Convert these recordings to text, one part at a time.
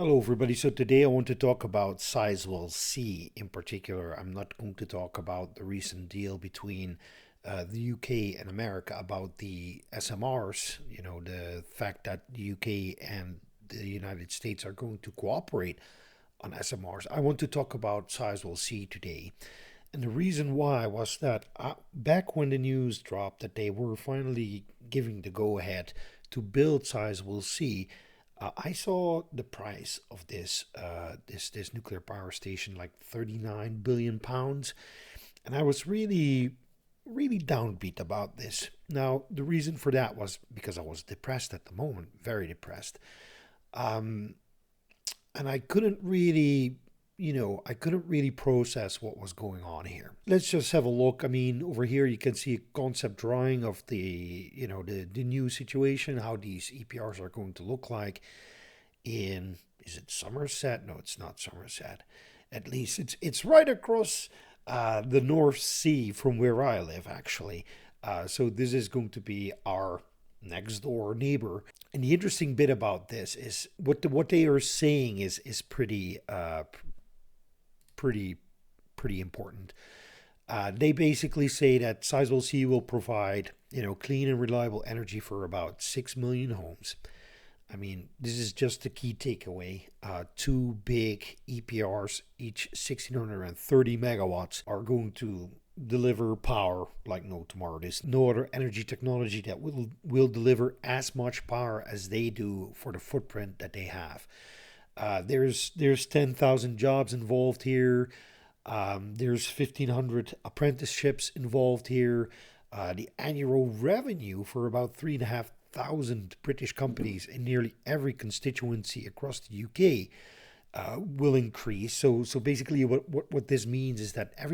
Hello, everybody. So today I want to talk about Sizewell C in particular. I'm not going to talk about the recent deal between the UK and America about the SMRs, the fact that the UK and the United States are going to cooperate on SMRs. I want to talk about Sizewell C today. And the reason why was that back when the news dropped that they were finally giving the go ahead to build Sizewell C, I saw the price of this nuclear power station like 39 billion pounds, and I was really downbeat about this. Now the reason for that was because I was depressed at the moment, very depressed, um, and I couldn't really process what was going on here. Let's just have a look. I mean, over here you can see a concept drawing of the new situation, how these EPRs are going to look like in, is it Somerset? No, it's not Somerset. At least it's right across the North Sea from where I live, actually. So this is going to be our next door neighbor. And the interesting bit about this is what they are saying is pretty pretty important. They basically say that Sizewell C will provide clean and reliable energy for about 6 million homes. I mean, this is just the key takeaway. Two big EPRs, each 1630 megawatts, are going to deliver power like no tomorrow. There's no other energy technology that will deliver as much power as they do for the footprint that they have. There's 10,000 jobs involved here. There's 1,500 apprenticeships involved here. The annual revenue for about 3,500 British companies in nearly every constituency across the UK will increase. So basically, what this means is that that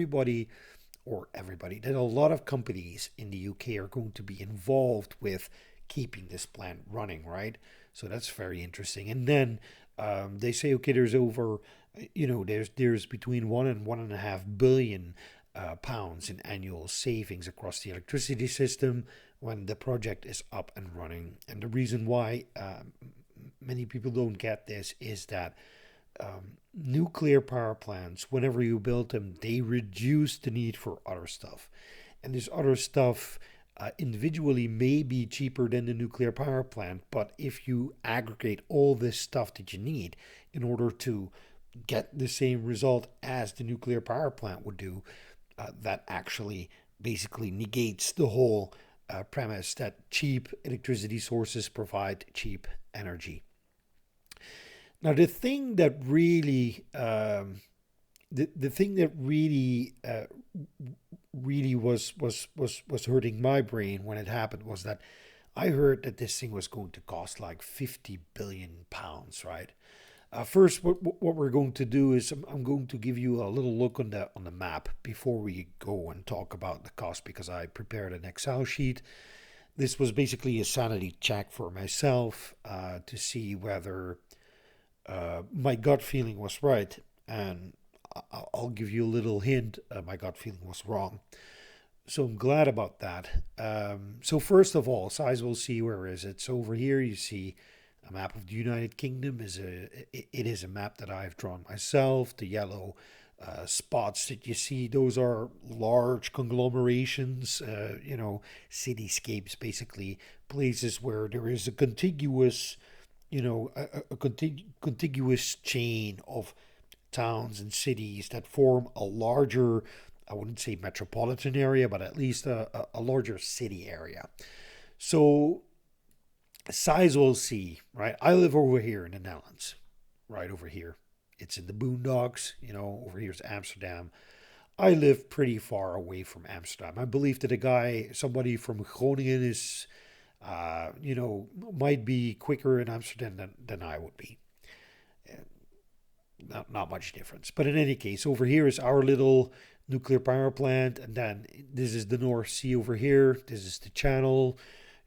a lot of companies in the UK are going to be involved with keeping this plant running, right? So that's very interesting. And then they say, okay, there's over, there's between 1 and 1.5 billion pounds in annual savings across the electricity system when the project is up and running. And the reason why many people don't get this is that nuclear power plants, whenever you build them, they reduce the need for other stuff. And this other stuff individually may be cheaper than the nuclear power plant, but if you aggregate all this stuff that you need in order to get the same result as the nuclear power plant would do, that actually basically negates the whole premise that cheap electricity sources provide cheap energy. Now, the thing that really, the thing that really was hurting my brain when it happened was that I heard that this thing was going to cost like 50 billion pounds, right? First, what we're going to do is I'm going to give you a little look on the map before we go and talk about the cost, because I prepared an Excel sheet. This was basically a sanity check for myself to see whether my gut feeling was right, and I'll give you a little hint. My gut feeling was wrong, so I'm glad about that. So first of all, Sizewell C, where is it? So over here you see a map of the United Kingdom. It is a map that I've drawn myself. The yellow spots that you see, those are large conglomerations, cityscapes, basically places where there is a contiguous, contiguous chain of towns and cities that form a larger, I wouldn't say metropolitan area, but at least a larger city area. So Sizewell C, right? I live over here in the Netherlands, right over here. It's in the boondocks, over here's Amsterdam. I live pretty far away from Amsterdam. I believe that somebody from Groningen is, might be quicker in Amsterdam than I would be. Not much difference. But in any case, over here is our little nuclear power plant, and then this is the North Sea over here. This is the channel.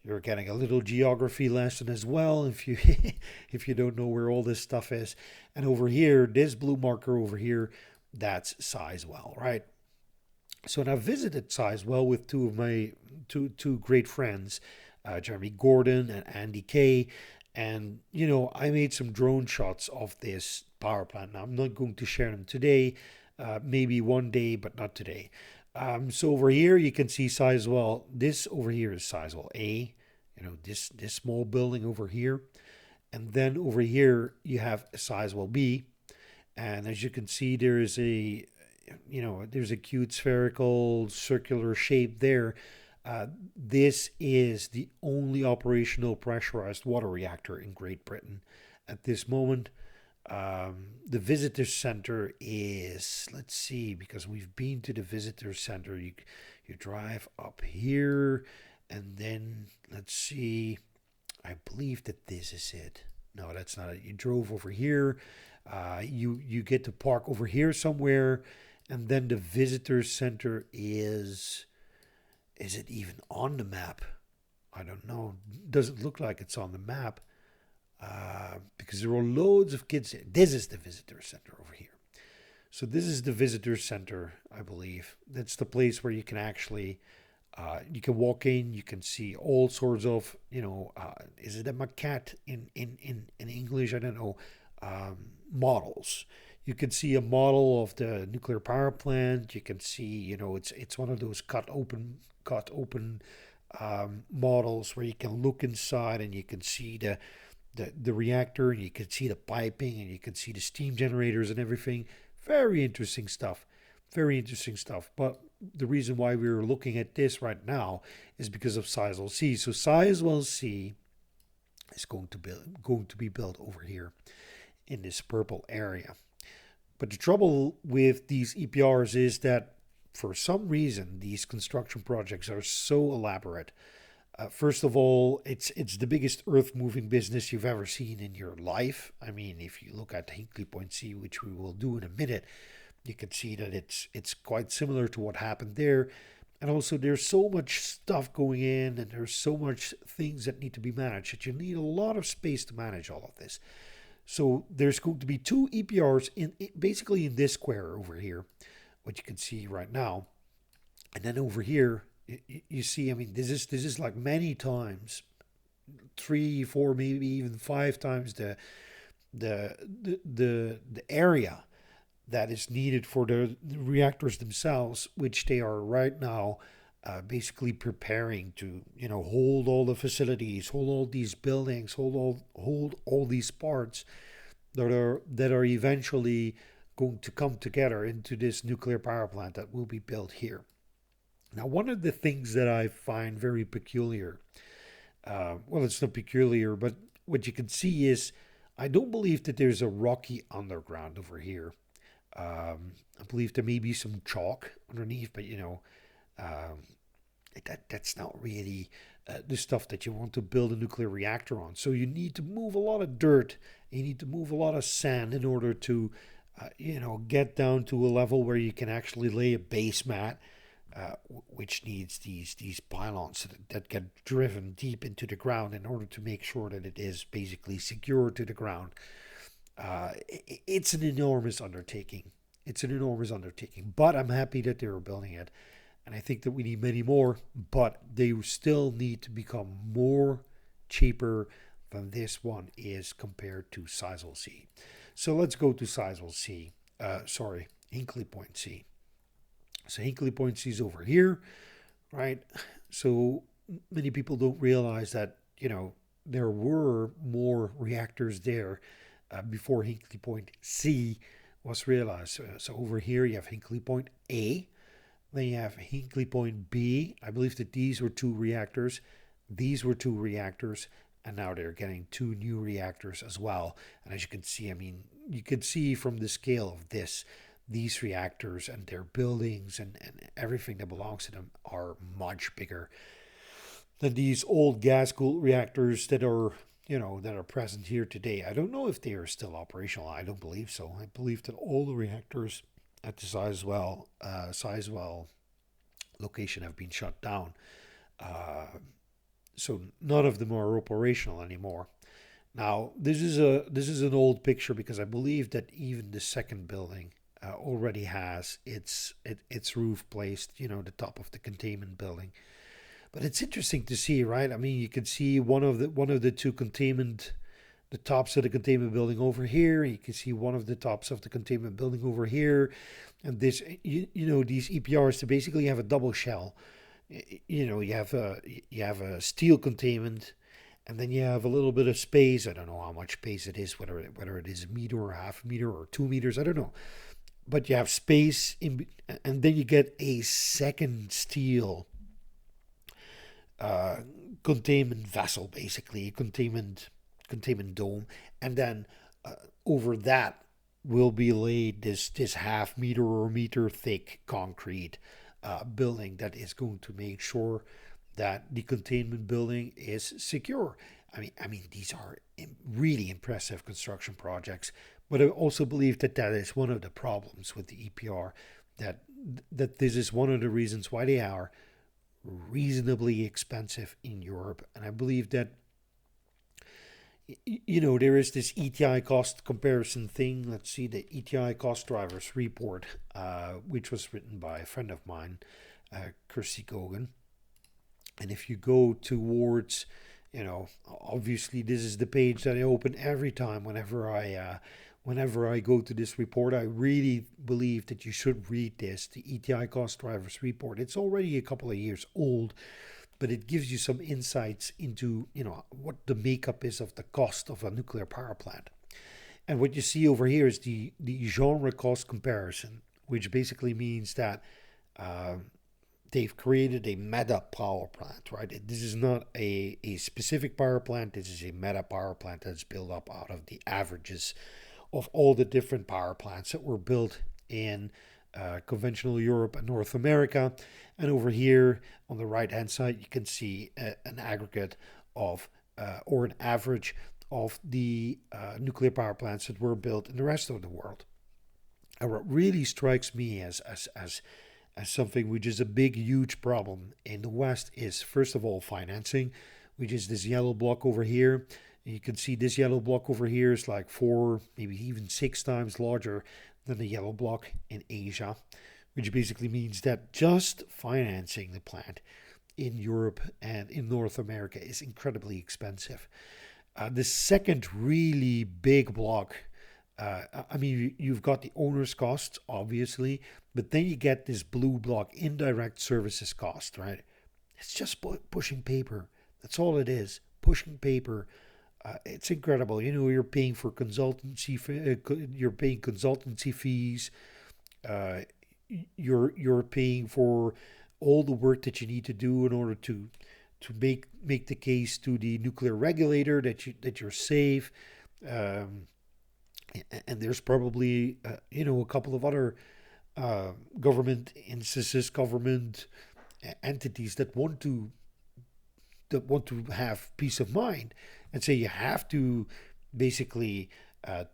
You're getting a little geography lesson as well if you if you don't know where all this stuff is. And over here, this blue marker over here, that's Sizewell, right? So when I visited Sizewell with two of my two great friends, Jeremy Gordon and Andy Kay, And, I made some drone shots of this power plant. Now, I'm not going to share them today, maybe one day, but not today. So over here, you can see Sizewell. This over here is Sizewell A, this small building over here. And then over here, you have Sizewell B. And as you can see, there's a cute spherical circular shape there. This is the only operational pressurized water reactor in Great Britain at this moment. The visitor center is, let's see, because we've been to the visitor center. You drive up here, and then let's see. I believe that this is it. No, that's not it. You drove over here. You get to park over here somewhere, and then the visitor center is. Is it even on the map? I don't know. Doesn't look like it's on the map because there are loads of kids. This is the visitor center over here. So this is the visitor center, I believe. That's the place where you can actually you can walk in. You can see all sorts of is it a maquette in English? I don't know. Models. You can see a model of the nuclear power plant. You can see, it's one of those cut open models where you can look inside and you can see the reactor, and you can see the piping, and you can see the steam generators and everything. Very interesting stuff. Very interesting stuff. But the reason why we're looking at this right now is because of Sizewell C. So Sizewell C is going to be built over here in this purple area. But the trouble with these EPRs is that for some reason these construction projects are so elaborate. First of all, it's the biggest earth-moving business you've ever seen in your life. I mean, if you look at Hinkley Point C, which we will do in a minute, you can see that it's quite similar to what happened there. And also, there's so much stuff going in, and there's so much things that need to be managed that you need a lot of space to manage all of this. So there's going to be two EPRs basically in this square over here, what you can see right now. And then over here, you see, I mean, this is like many times, 3, 4, maybe even 5 times the area that is needed for the reactors themselves, which they are right now basically preparing to, hold all the facilities, hold all these buildings, hold all these parts that are eventually going to come together into this nuclear power plant that will be built here. Now, one of the things that I find very peculiar, well, it's not peculiar, but what you can see is I don't believe that there's a rocky underground over here. I believe there may be some chalk underneath, but that's not really the stuff that you want to build a nuclear reactor on. So you need to move a lot of dirt, you need to move a lot of sand in order to, get down to a level where you can actually lay a base mat, which needs these pylons that get driven deep into the ground in order to make sure that it is basically secure to the ground. It's an enormous undertaking. But I'm happy that they were building it. And I think that we need many more, but they still need to become more cheaper than this one is compared to Sizewell C. So let's go to Sizewell C. Hinkley Point C. So Hinkley Point C is over here, right? So many people don't realize that, there were more reactors there before Hinkley Point C was realized. So over here you have Hinkley Point A. Then you have Hinkley Point B. I believe that these were 2 reactors. These were 2 reactors. And now they're getting 2 new reactors as well. And as you can see, I mean, you can see from the scale of these reactors and their buildings and everything that belongs to them are much bigger than these old gas-cooled reactors that are present here today. I don't know if they are still operational. I don't believe so. I believe that all the reactors at the Sizewell location have been shut down. So none of them are operational anymore. Now, this is an old picture because I believe that even the second building already has its roof placed, the top of the containment building. But it's interesting to see, right? I mean, you can see one of the 2 containment the tops of the containment building over here. You can see one of the tops of the containment building over here. And this, these EPRs to basically have a double shell. You have a steel containment, and then you have a little bit of space. I don't know how much space it is, whether it is a meter or half a meter or 2 meters. I don't know, but you have space in, and then you get a second steel uh, containment vessel, basically a containment dome, and then over that will be laid this half meter or meter thick concrete building that is going to make sure that the containment building is secure. I mean, these are really impressive construction projects, but I also believe that that is one of the problems with the EPR, that that this is one of the reasons why they are reasonably expensive in Europe. And I believe that there is this ETI cost comparison thing. Let's see, the ETI cost drivers report, which was written by a friend of mine, Kirsty Gogan. And if you go towards, obviously this is the page that I open every time whenever I go to this report. I really believe that you should read this, the ETI cost drivers report. It's already a couple of years old, but it gives you some insights into, what the makeup is of the cost of a nuclear power plant. And what you see over here is the genre cost comparison, which basically means that uh, they've created a meta power plant, right? This is not a specific power plant. This is a meta power plant that's built up out of the averages of all the different power plants that were built in conventional Europe and North America. And over here on the right hand side, you can see an aggregate of or an average of the nuclear power plants that were built in the rest of the world. And what really strikes me as something which is a big, huge problem in the West is, first of all, financing, which is this yellow block over here. You can see this yellow block over here is like 4, maybe even 6 times larger than the yellow block in Asia, which basically means that just financing the plant in Europe and in North America is incredibly expensive. The second really big block, you've got the owner's costs, obviously, but then you get this blue block, indirect services cost, right? It's just pushing paper. That's all it is, pushing paper. It's incredible. You're paying for consultancy. You're paying consultancy fees. Uh, you're paying for all the work that you need to do in order to make the case to the nuclear regulator that you're safe. Um, and there's probably a couple of other government instances, government entities that want to have peace of mind and say you have to basically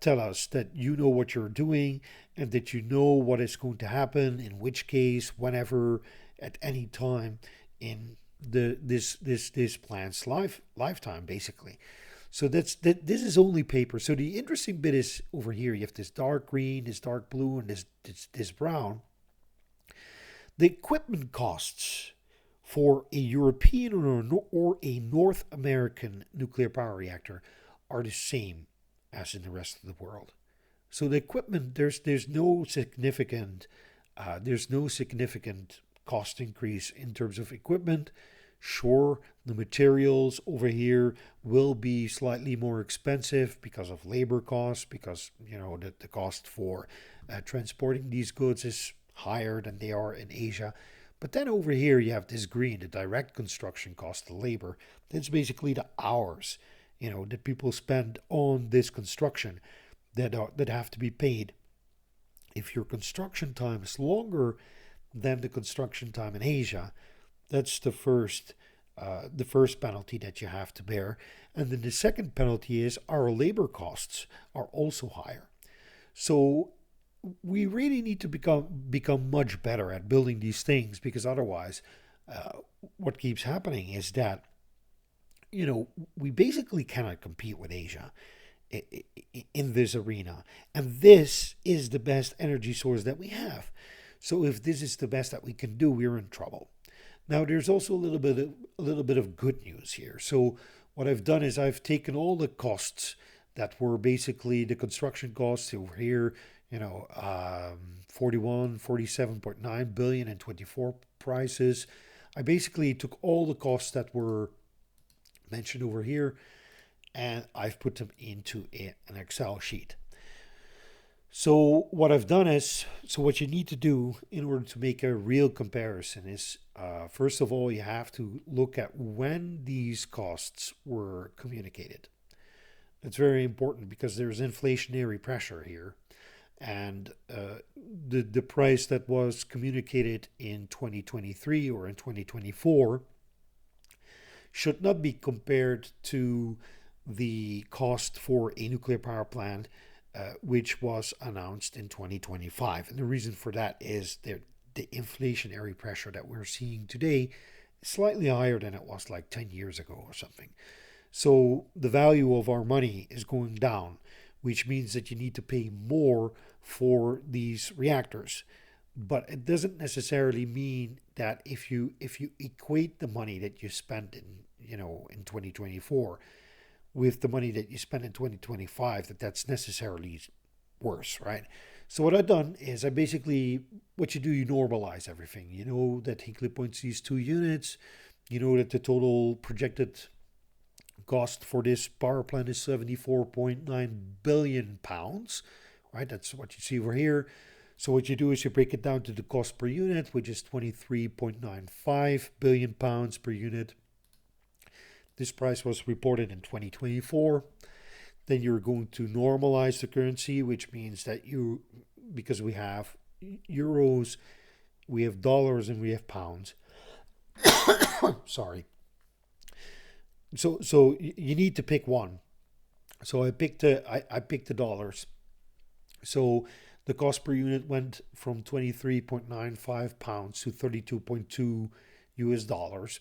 tell us that you know what you're doing and that you know what is going to happen, in which case, whenever, at any time in this plant's lifetime, basically. So this is only paper. So the interesting bit is over here. You have this dark green, this dark blue, and this brown. The equipment costs for a European or a North American nuclear power reactor are the same as in the rest of the world. So the equipment, there's no significant cost increase in terms of equipment. Sure, the materials over here will be slightly more expensive because of labor costs, because the cost for transporting these goods is higher than they are in Asia. But then over here you have this green, the direct construction cost, the labor. That's basically the hours, that people spend on this construction that have to be paid. If your construction time is longer than the construction time in Asia, that's the first penalty that you have to bear. And then the second penalty is our labor costs are also higher. So we really need to become much better at building these things, because otherwise, what keeps happening is that we basically cannot compete with Asia in this arena, and this is the best energy source that we have. So if this is the best that we can do, we're in trouble. Now there's also a little bit of good news here. So what I've done is I've taken all the costs that were basically the construction costs over here, 41, 47.9 billion and 24 prices. I basically took all the costs that were mentioned over here and I've put them into an Excel sheet. So what I've done is, so what you need to do in order to make a real comparison is, first of all, you have to look at when these costs were communicated. It's very important because there's inflationary pressure here, and the price that was communicated in 2023 or in 2024 should not be compared to the cost for a nuclear power plant which was announced in 2025. And the reason for that is the inflationary pressure that we're seeing today is slightly higher than it was like 10 years ago or something. So the value of our money is going down, which means that you need to pay more for these reactors. But it doesn't necessarily mean that if you equate the money that you spent in 2024 with the money that you spend in 2025, that's necessarily worse, right? So what I've done is what you do, you normalize everything. You know that Hinkley Point C is 2 units. You know that the total projected cost for this power plant is 74.9 billion pounds, right? That's what you see over here. So what you do is you break it down to the cost per unit, which is 23.95 billion pounds per unit. This price was reported in 2024. Then you're going to normalize the currency, which means that because we have euros, we have dollars, and we have pounds. Sorry. So you need to pick one. So I picked the dollars. So the cost per unit went from 23.95 pounds to 32.2 US dollars.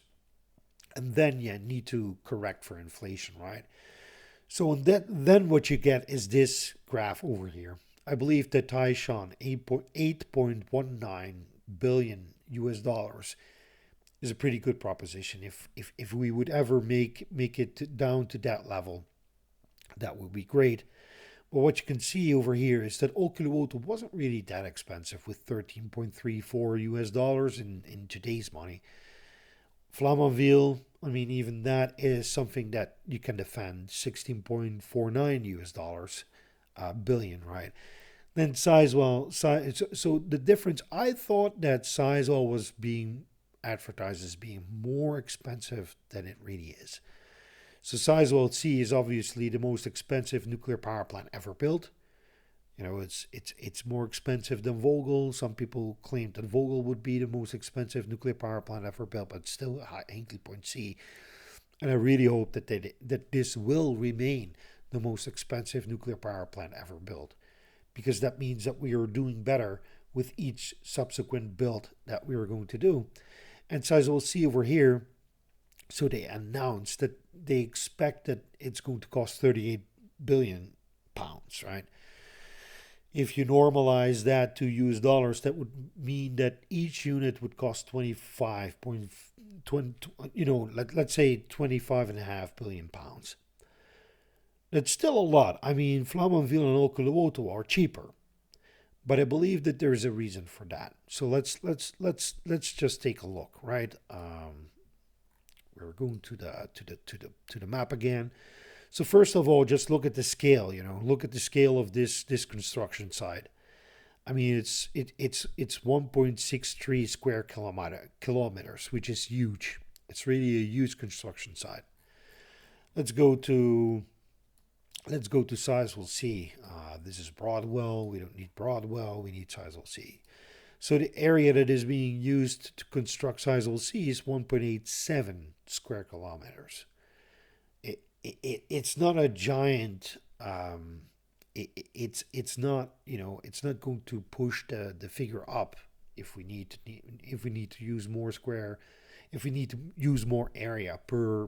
And then you need to correct for inflation, right? So then what you get is this graph over here. I believe that Taishan, 8.19 billion US dollars, is a pretty good proposition. If we would ever make it down to that level, that would be great. But what you can see over here is that Olkiluoto wasn't really that expensive with 13.34 US dollars in today's money. Flamanville, I mean, even that is something that you can defend, 16.49 US dollars billion, right? Then Sizewell, so the difference, I thought that Sizewell was being advertised as being more expensive than it really is. So Sizewell C is obviously the most expensive nuclear power plant ever built. It's more expensive than Vogel. Some people claim that Vogel would be the most expensive nuclear power plant ever built, but still Hinkley Point C. And I really hope that this will remain the most expensive nuclear power plant ever built, because that means that we are doing better with each subsequent build that we are going to do. And Sizewell C over here, so they announced that they expect that it's going to cost 38 billion pounds, right? If you normalize that to US dollars, that would mean that each unit would cost 25.20, let's say 25.5 billion pounds. That's still a lot. I mean, Flamanville and Olkiluoto are cheaper, but I believe that there is a reason for that. So let's just take a look, right? We're going to the map again. So first of all, just look at the scale. Look at the scale of this construction site. I mean, it's 1.63 square kilometers, which is huge. It's really a huge construction site. Let's go to Sizewell C. This is Broadwell. We don't need Broadwell. We need Sizewell C. So the area that is being used to construct Sizewell C is 1.87 square kilometers. It's not a giant. It's not going to push the figure up if we need to use more square, if we need to use more area per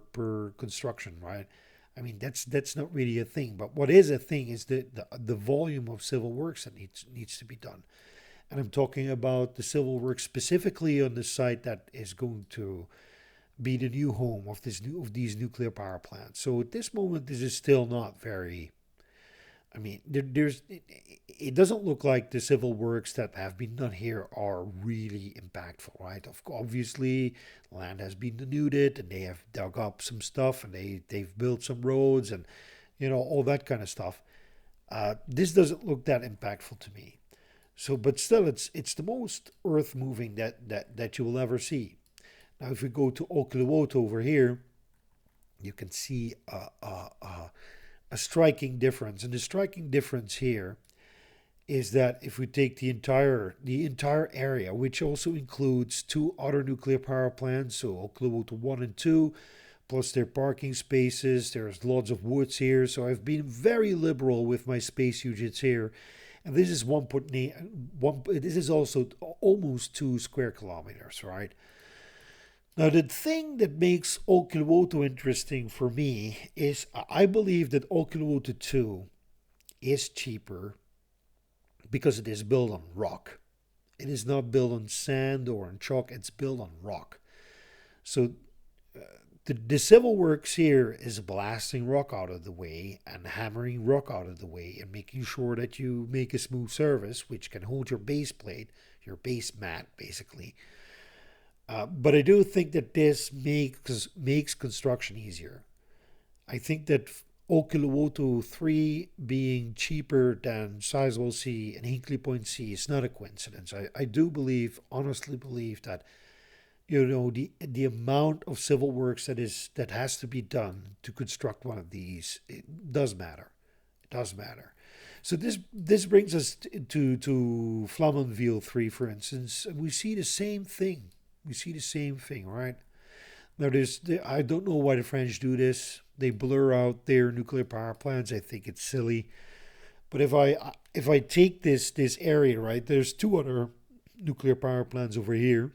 construction, right? I mean, that's not really a thing. But what is a thing is the volume of civil works that needs to be done. And I'm talking about the civil works specifically on the site that is going to be the new home of these nuclear power plants. So at this moment, this is still not very I mean, it doesn't look like the civil works that have been done here are really impactful, right? Obviously, land has been denuded, and they have dug up some stuff, and they've built some roads, and all that kind of stuff. This doesn't look that impactful to me. So, but still, it's the most earth moving that you will ever see. Now, if we go to Olkiluoto over here, you can see a striking difference. And the striking difference here is that if we take the entire area, which also includes two other nuclear power plants, so Olkiluoto 1 and 2, plus their parking spaces, there's lots of woods here. So I've been very liberal with my space units here. And this is 1.8, this is also almost 2 square kilometers, right? Now, the thing that makes Olkiluoto interesting for me is I believe that Olkiluoto 2 is cheaper because it is built on rock. It is not built on sand or on chalk, it's built on rock. So the civil works here is blasting rock out of the way and hammering rock out of the way and making sure that you make a smooth surface which can hold your base plate, your base mat, basically. But I do think that this makes construction easier. I think that Olkiluoto 3 being cheaper than Sizewell C and Hinkley Point C is not a coincidence. I do honestly believe that the amount of civil works that has to be done to construct one of these, it does matter. It does matter. So this brings us to Flamanville 3, for instance, and we see the same thing. We see the same thing, right? Now, I don't know why the French do this. They blur out their nuclear power plants. I think it's silly. But if I take this area, right, there's two other nuclear power plants over here.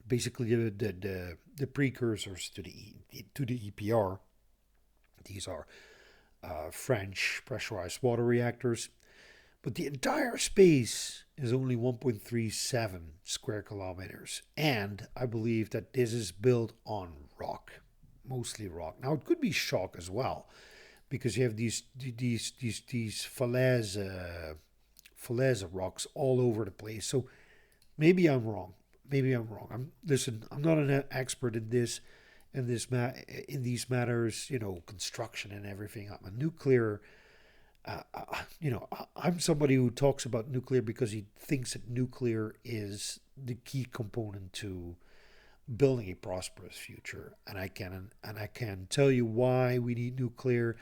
Basically, the precursors to the EPR. These are French pressurized water reactors. But the entire space is only 1.37 square kilometers. And I believe that this is built on rock, mostly rock. Now, it could be chalk as well, because you have these falaise rocks all over the place. So maybe I'm wrong. Maybe I'm wrong. I'm not an expert in these matters, construction and everything. I'm a nuclear I'm somebody who talks about nuclear because he thinks that nuclear is the key component to building a prosperous future. And I can tell you why we need nuclear.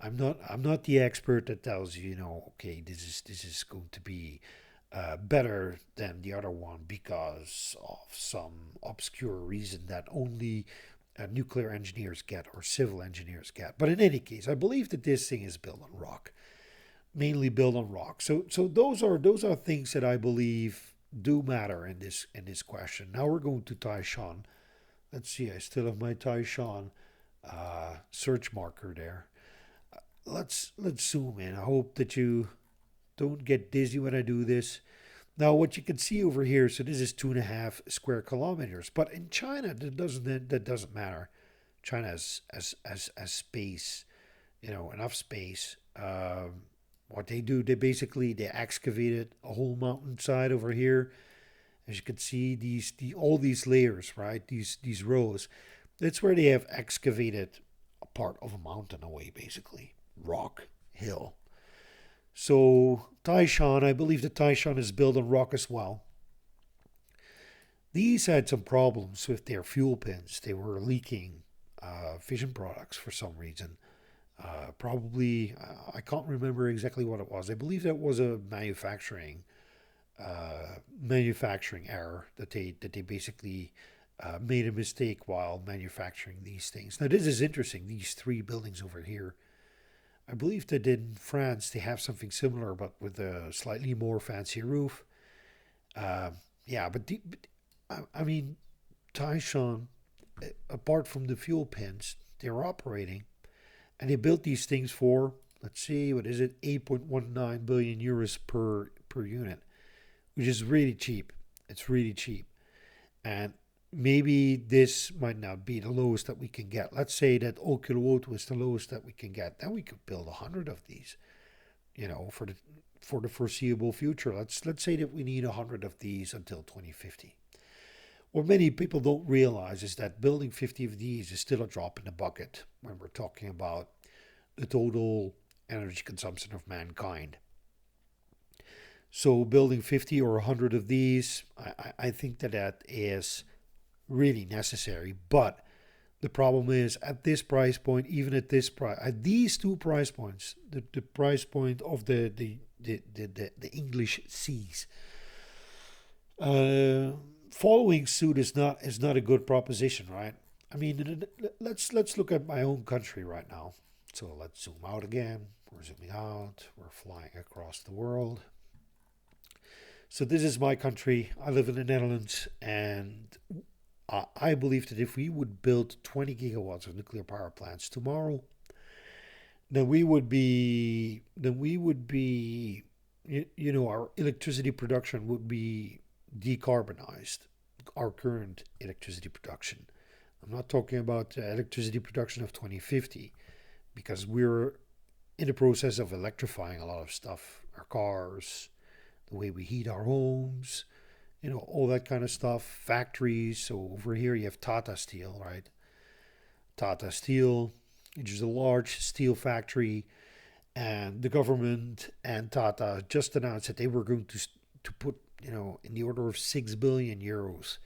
I'm not the expert that tells you, okay, this is going to be better than the other one because of some obscure reason that only nuclear engineers get or civil engineers get. But in any case, I believe that this thing is built on rock, mainly built on rock. So those are things that I believe do matter in this question. Now we're going to Taishan. Let's see. I still have my Taishan search marker there. Let's zoom in. I hope that you don't get dizzy when I do this. Now, what you can see over here, so this is 2.5 square kilometers. But in China, that doesn't matter. China has space, enough space. What they do, they excavated a whole mountainside over here. As you can see, all these layers, right? These rows. That's where they have excavated a part of a mountain away, basically, rock, hill. So Taishan, I believe that Taishan is built on rock as well. These had some problems with their fuel pins. They were leaking fission products for some reason. Probably, I can't remember exactly what it was. I believe that was a manufacturing error that they basically made a mistake while manufacturing these things. Now this is interesting. These three buildings over here. I believe that in France they have something similar, but with a slightly more fancy roof. Yeah, I mean, Taishan, apart from the fuel pins, they were operating, and they built these things for, let's see, what is it, 8.19 billion euros per unit, which is really cheap. It's really cheap, and maybe this might not be the lowest that we can get. Let's say that Olkiluoto is the lowest that we can get. Then we could build 100 of these. for the foreseeable future. Let's say that we need 100 of these until 2050. What many people don't realize is that building 50 of these is still a drop in the bucket when we're talking about the total energy consumption of mankind. So building 50 or 100 of these, I think that is really necessary. But the problem is at this price point, even at this price, at these two price points, the price point of the English Cs, following suit is not a good proposition, right? I mean, let's look at my own country right now. So let's zoom out again. We're zooming out. We're flying across the world. So this is my country. I live in the Netherlands, and I believe that if we would build 20 gigawatts of nuclear power plants tomorrow, then we would be, our electricity production would be decarbonized. Our current electricity production. I'm not talking about electricity production of 2050, because we're in the process of electrifying a lot of stuff, our cars, the way we heat our homes, all that kind of stuff, factories. So over here you have Tata Steel, right? Tata Steel, which is a large steel factory, and the government and Tata just announced that they were going to put, in the order of 6 billion euros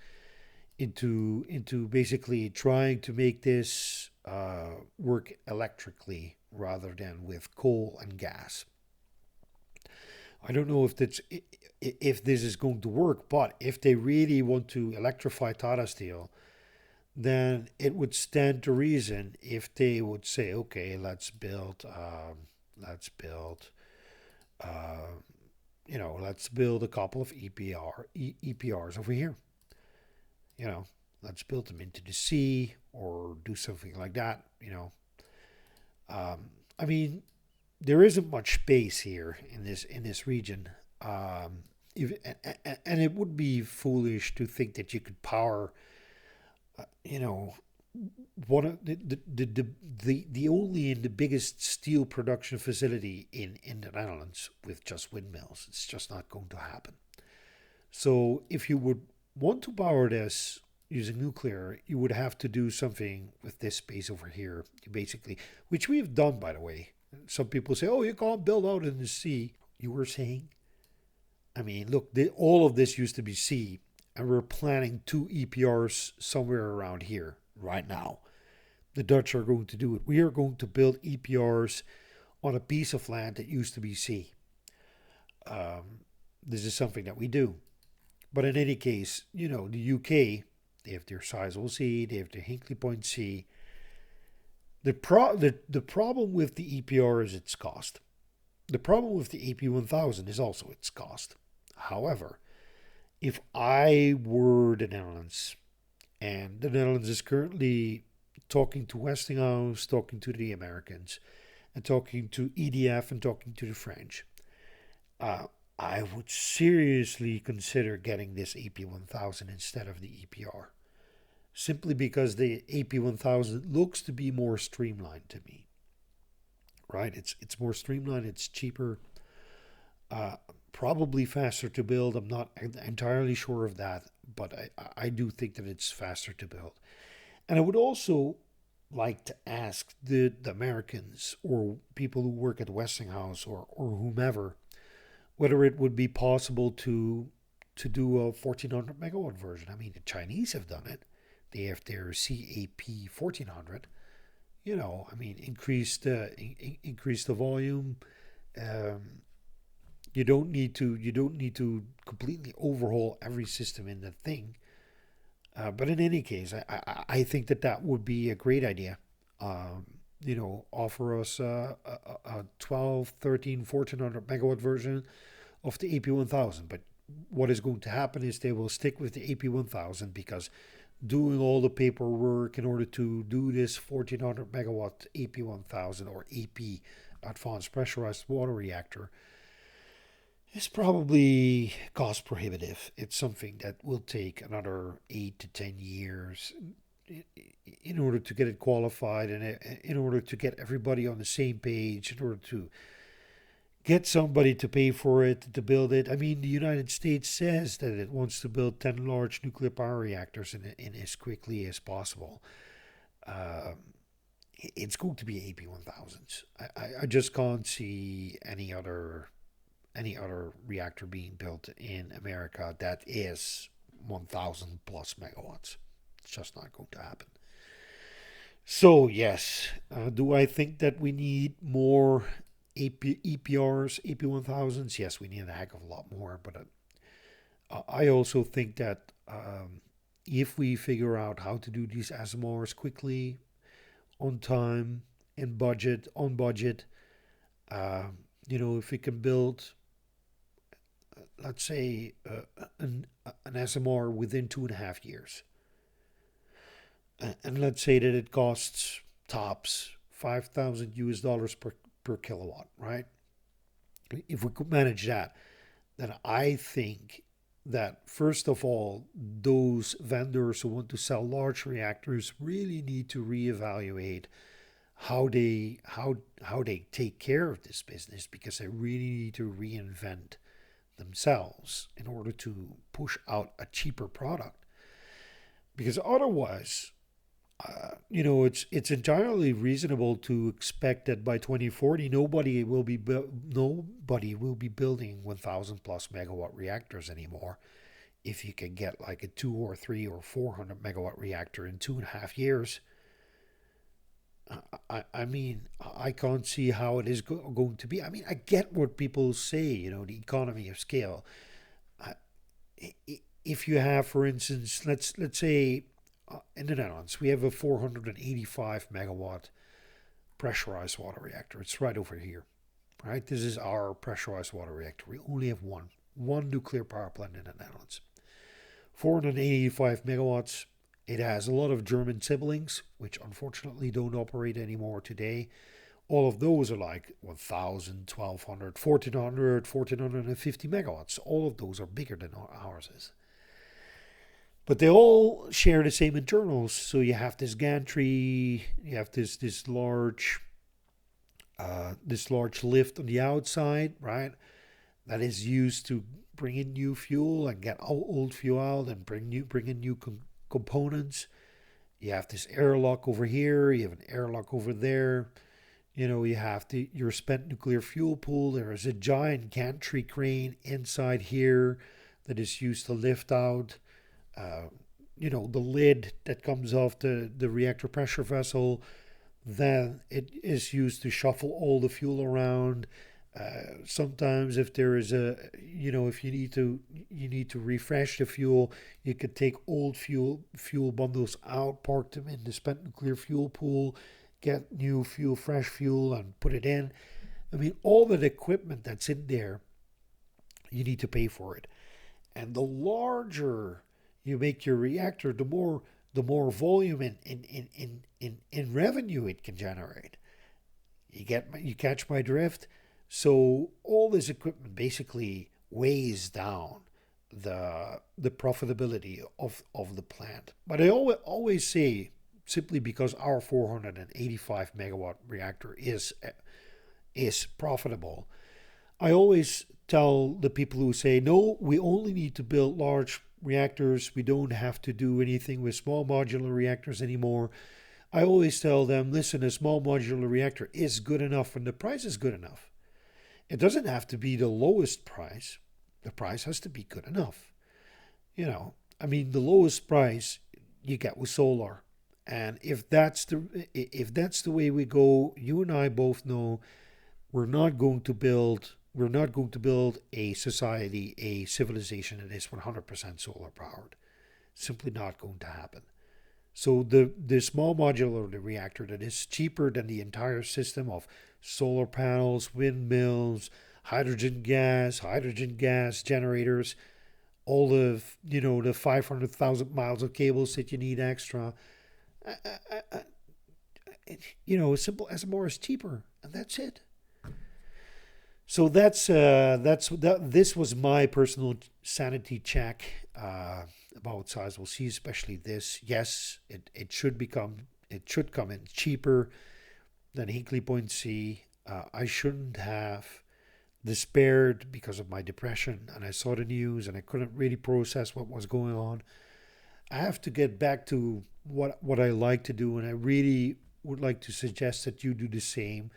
into basically trying to make this work electrically rather than with coal and gas. I don't know if this is going to work, but if they really want to electrify Tata Steel, then it would stand to reason if they would say, okay, uh, let's build a couple of EPRs over here. You know, let's build them into the sea or do something like that. I mean, there isn't much space here in this region. And it would be foolish to think that you could power, you know, one of the only and the biggest steel production facility in the Netherlands with just windmills. It's just not going to happen. So if you would want to power this using nuclear, you would have to do something with this space over here, basically, which we've done, by the way. Some people say, "Oh, you can't build out in the sea." You were saying, I mean, look, all of this used to be sea, and we're planning 2 EPRs somewhere around here right now. The Dutch are going to do it. We are going to build EPRs on a piece of land that used to be sea. This is something that we do. But in any case, the UK, they have their Sizewell C, they have their Hinkley Point C. The problem with the EPR is its cost. The problem with the AP1000 is also its cost. However, if I were the Netherlands, and the Netherlands is currently talking to Westinghouse, talking to the Americans, and talking to EDF and talking to the French, I would seriously consider getting this AP1000 instead of the EPR. Simply because the AP1000 looks to be more streamlined to me. Right? It's more streamlined, it's cheaper, probably faster to build. I'm not entirely sure of that, but I do think that it's faster to build. And I would also like to ask the Americans or people who work at Westinghouse or whomever whether it would be possible to do a 1400 megawatt version. I mean, the Chinese have done it. They have their CAP 1400. I mean, increase the volume. You don't need to completely overhaul every system in the thing. But in any case, I think that would be a great idea. Offer us a 12, 13, 1400 megawatt version of the AP1000. But what is going to happen is they will stick with the AP1000 because doing all the paperwork in order to do this 1400 megawatt AP1000 or AP, Advanced Pressurized Water Reactor, is probably cost prohibitive. It's something that will take another 8 to 10 years in order to get it qualified and in order to get everybody on the same page, in order to get somebody to pay for it, to build it. I mean, the United States says that it wants to build 10 large nuclear power reactors in as quickly as possible. Um, it's going to be AP1000s. I just can't see any other reactor being built in America that is 1,000 plus megawatts. It's just not going to happen. So yes, do I think that we need more EPRs, AP1000s? Yes, we need a heck of a lot more. But I also think that if we figure out how to do these SMRs quickly, on time, in budget, on budget, uh, if we can build, let's say, an SMR within 2.5 years, and let's say that it costs tops 5,000 US dollars per kilowatt, right? If we could manage that, then I think that first of all, those vendors who want to sell large reactors really need to reevaluate how they take care of this business, because they really need to reinvent themselves in order to push out a cheaper product. Because otherwise, it's entirely reasonable to expect that by 2040 nobody will be building 1,000 plus megawatt reactors anymore. If you can get like a 2 or 3 or 400 megawatt reactor in 2.5 years, I mean, I can't see how it is going to be. I mean, I get what people say, the economy of scale. I, if you have, for instance, let's say in the Netherlands, we have a 485 megawatt pressurized water reactor. It's right over here, right? This is our pressurized water reactor. We only have one nuclear power plant in the Netherlands. 485 megawatts. It has a lot of German siblings, which unfortunately don't operate anymore today. All of those are like 1,000, 1,200, 1,400, 1,450 megawatts. All of those are bigger than ours is. But they all share the same internals. So you have this gantry, you have this large lift on the outside, right? That is used to bring in new fuel and get old fuel out and bring in new components. You have this airlock over here. You have an airlock over there. You have your spent nuclear fuel pool. There is a giant gantry crane inside here that is used to lift out the lid that comes off the reactor pressure vessel. Then it is used to shuffle all the fuel around. Sometimes if there is if you need to refresh the fuel, you could take old fuel bundles out, park them in the spent nuclear fuel pool, get new fuel, fresh fuel, and put it in. I mean, all that equipment that's in there, you need to pay for it. And the larger you make your reactor, the more volume in revenue it can generate. You catch my drift? So all this equipment basically weighs down the profitability of the plant. But I always say, simply because our 485 megawatt reactor is profitable, I always tell the people who say, no, we only need to build large reactors, we don't have to do anything with small modular reactors anymore. I always tell them, listen, a small modular reactor is good enough when the price is good enough. It doesn't have to be the lowest price. The price has to be good enough. I mean, the lowest price you get with solar. And if that's the way we go, you and I both know we're not going to build a society, a civilization that is 100% solar powered. Simply not going to happen. So the small modular reactor that is cheaper than the entire system of solar panels, windmills, hydrogen gas generators, all the 500,000 miles of cables that you need extra. A simple SMR is cheaper, and that's it. So this was my personal sanity check about Sizewell C, especially this. Yes, it should come in cheaper than Hinkley Point C. I shouldn't have despaired because of my depression, and I saw the news and I couldn't really process what was going on. I have to get back to what I like to do, and I really would like to suggest that you do the same.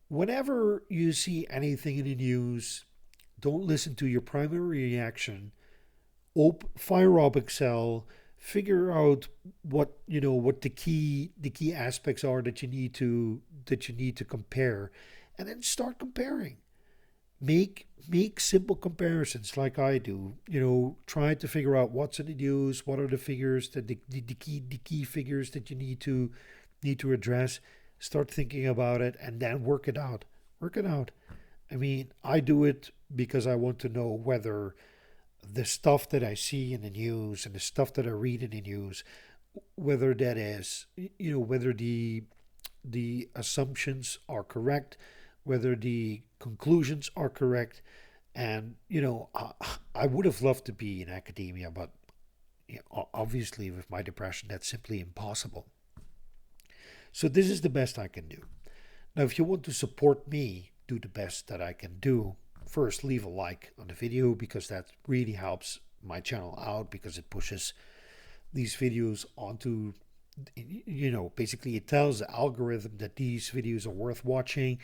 Whenever you see anything in the news, don't listen to your primary reaction. Fire up Excel, figure out what the key aspects are that you need to compare, and then start comparing. Make simple comparisons like I do. Try to figure out what's in the news, what are the figures that the key figures that you need to address. Start thinking about it and then work it out. Work it out. I mean, I do it because I want to know whether the stuff that I see in the news and the stuff that I read in the news, whether that is, whether the assumptions are correct, whether the conclusions are correct. And, I would have loved to be in academia, but obviously with my depression, that's simply impossible. So this is the best I can do. Now, if you want to support me do the best that I can do, first leave a like on the video because that really helps my channel out because it pushes these videos onto, basically it tells the algorithm that these videos are worth watching.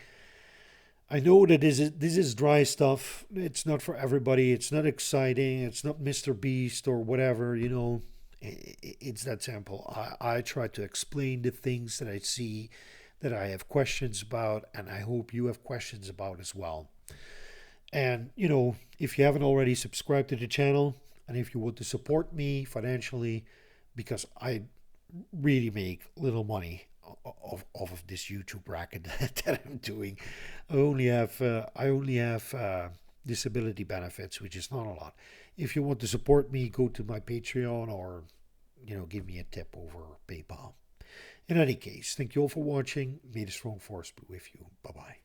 I know that this is dry stuff. It's not for everybody. It's not exciting. It's not Mr. Beast or whatever. It's that simple. I try to explain the things that I see, that I have questions about, and I hope you have questions about as well. And if you haven't already subscribed to the channel, and if you want to support me financially, because I really make little money of this YouTube racket that I'm doing. I only have disability benefits, which is not a lot. If you want to support me, go to my Patreon or give me a tip over PayPal. In any case, thank you all for watching. May the strong force be with you. Bye bye.